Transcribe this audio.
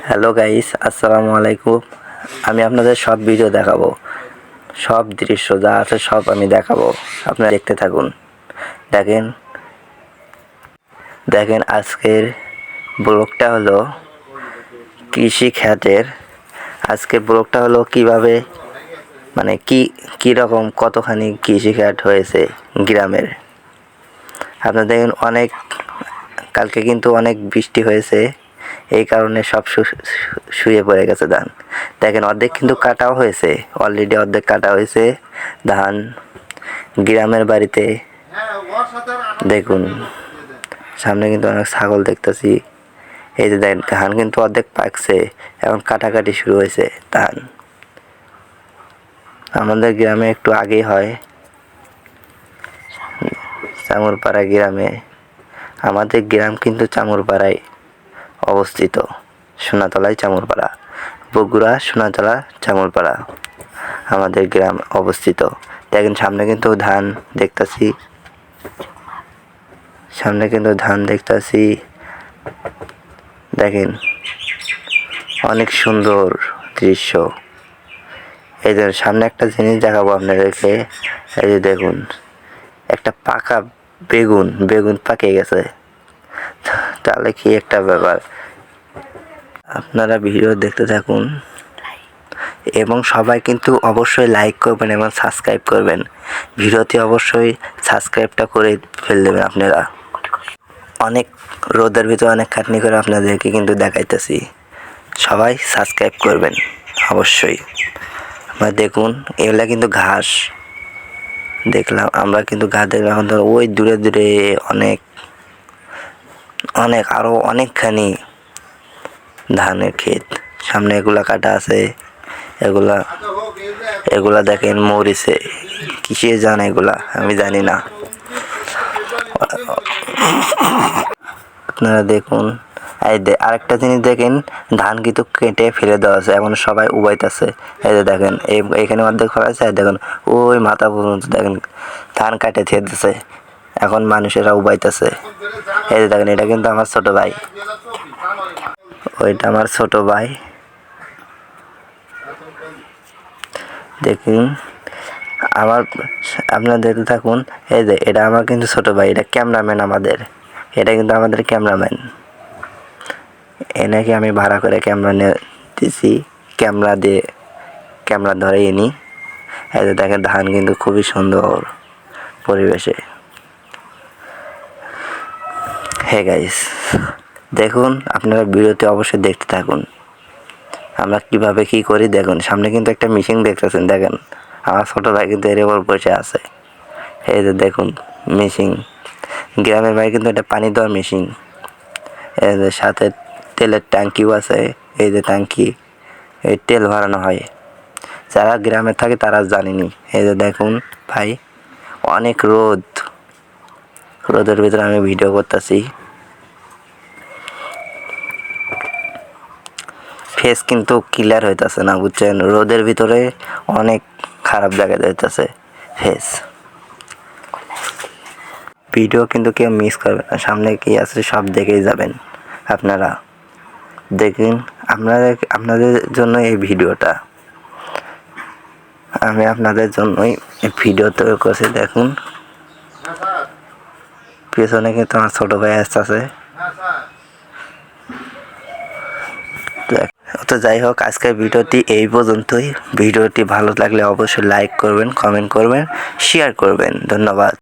Hello guys, আসসালামু আলাইকুম। আমি আপনাদের সব ভিডিও দেখাবো, সব দৃশ্য যা আছে সব আমি দেখাবো। আপনারা দেখতে থাকুন। দেখেন দেখেন আজকের ব্লগটা হলো কৃষি খাতের। আজকের ব্লগটা হলো কিভাবে মানে কি রকম কতখানি কৃষি খাত হয়েছে গ্রামের। আপনারা দেখেন কালকে কিন্তু অনেক বৃষ্টি হয়েছে, এই কারণে সব শুয়ে পড়ে গেছে ধান। দেখেন অর্ধেক কিন্তু কাটাও হয়েছে, অলরেডি অর্ধেক কাটা হয়েছে ধান গ্রামের বাড়িতে। দেখুন সামনে কিন্তু অনেক ছাগল দেখতেছি। এই যে দেখেন ধান কিন্তু অর্ধেক পাকছে, এখন কাটাকাটি শুরু হয়েছে ধান। আমাদের গ্রামে একটু আগেই হয়, চামুরপাড়া গ্রামে। আমাদের গ্রাম কিন্তু চামুরপাড়ায় অবস্থিত, সোনাতলায় চামুরপাড়া, বগুড়া সোনাতলা চামুরপাড়া আমাদের গ্রাম অবস্থিত। দেখেন সামনে কিন্তু ধান দেখতেছি, দেখেন অনেক সুন্দর দৃশ্য। এই যে সামনে একটা জিনিস দেখাবো আপনাদেরকে। এই যে দেখুন একটা পাকা বেগুন পাকে গেছে, তাহলে কি একটা ব্যাপার। আপনারা ভিডিও দেখতে থাকুন এবং সবাই কিন্তু অবশ্যই লাইক করবেন এবং সাবস্ক্রাইব করবেন। ভিডিওতে অবশ্যই সাবস্ক্রাইবটা করে ফেলে দেবেন আপনারা। অনেক রোদের ভিতরে অনেক খাটনি করে আপনাদেরকে কিন্তু দেখাইতেছি, সবাই সাবস্ক্রাইব করবেন অবশ্যই। আমরা দেখুন এগুলা কিন্তু ঘাস, দেখলাম আমরা কিন্তু ঘাস দেখলাম। এখন তো ওই দূরে দূরে অনেক আরো অনেকখানি ধানের ক্ষেত, সামনে এগুলা কাটা আছে। এগুলা দেখেন মরিছে, কিসে জান এগুলা আমি জানি না। আপনারা দেখুন আরেকটা জিনিস দেখেন, ধান কিন্তু কেটে ফেলে দেওয়া আছে, এখন সবাই উবাইতেছে। এই যে দেখেন এখানে অর্ধেক করা আছে, দেখেন ওই মাথা পর্যন্ত দেখেন ধান কাটে থেতেছে, এখন মানুষেরা উবাইতেছে। এই যে দেখেন এটা কিন্তু আমার ছোট ভাই, ওইটা আমার ছোট ভাই। দেখুন আপনারা দেখতে থাকুন। এই যে এটা আমার কিন্তু ছোট ভাই, এটা ক্যামেরাম্যান আমাদের, এটা কিন্তু আমাদের ক্যামেরাম্যান। এনাকে আমি ভাড়া করে ক্যামেরা নিয়ে দিছি, ক্যামেরা ধরে এনি। এই যে দেখেন ধান কিন্তু খুবই সুন্দর পরিবেশে। হে গাইস, দেখুন আপনারা ভিডিওতে অবশ্যই দেখতে থাকুন আমরা কিভাবে কি করি। দেখুন সামনে কিন্তু একটা মেশিন দেখতেছেন, দেখেন আমার ছোট ভাই কিন্তু এর উপর বসে আছে। এই যে দেখুন মেশিন, গ্রামের ভাই কিন্তু এটা পানি দেওয়ার মেশিন। এই যে সাথে তেলের ট্যাঙ্কিও আছে, এই যে ট্যাঙ্কি, এই তেল ভরানো হয়। যারা গ্রামে থাকে তারা জানেনি। এই যে দেখুন ভাই, অনেক রোদের ভিতরে আমি ভিডিও করতেছি। ফেস কিন্তু ক্লিয়ার হইতেছে না, বুঝছেন, রোদের ভিতরে অনেক খারাপ দেখা যাইতেছে ফেস। ভিডিও কিন্তু কেউ মিস করবেন না, সামনে কি আছে সব দেখেই যাবেন আপনারা। দেখুন আপনাদের জন্য এই ভিডিওটা, আমি আপনাদের জন্যই এই ভিডিও তৈরি করছি। দেখুন পেছনে কিন্তু আমার ছোট ভাই আসতেছে। তো যাই হোক, আজকের ভিডিওটি এই পর্যন্তই। ভিডিওটি ভালো লাগলে অবশ্যই লাইক করবেন, কমেন্ট করবেন, শেয়ার করবেন। ধন্যবাদ।